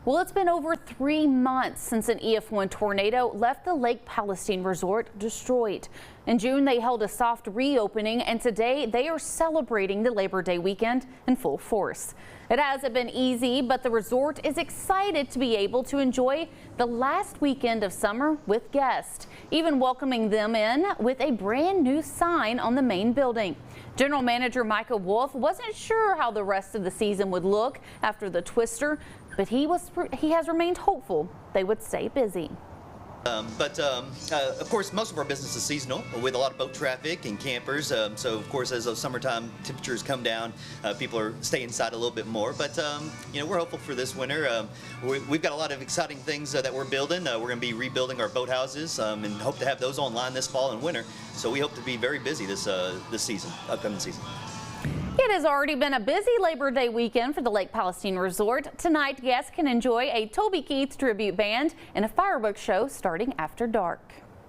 Well, it's been over 3 months since an EF1 tornado left the Lake Palestine Resort destroyed. In June, they held a soft reopening, and today they are celebrating the Labor Day weekend in full force. It hasn't been easy, but the resort is excited to be able to enjoy the last weekend of summer with guests, even welcoming them in with a brand new sign on the main building. General Manager Micah Wolf wasn't sure how the rest of the season would look after the twister, but he has remained hopeful they would stay busy. Of course, most of our business is seasonal with a lot of boat traffic and campers. So, of course, as those summertime temperatures come down, people are staying inside a little bit more. But, we're hopeful for this winter. We've got a lot of exciting things that we're building. We're going to be rebuilding our boathouses and hope to have those online this fall and winter. So we hope to be very busy this season, upcoming season. It has already been a busy Labor Day weekend for the Lake Palestine Resort. Tonight, guests can enjoy a Toby Keith tribute band and a fireworks show starting after dark.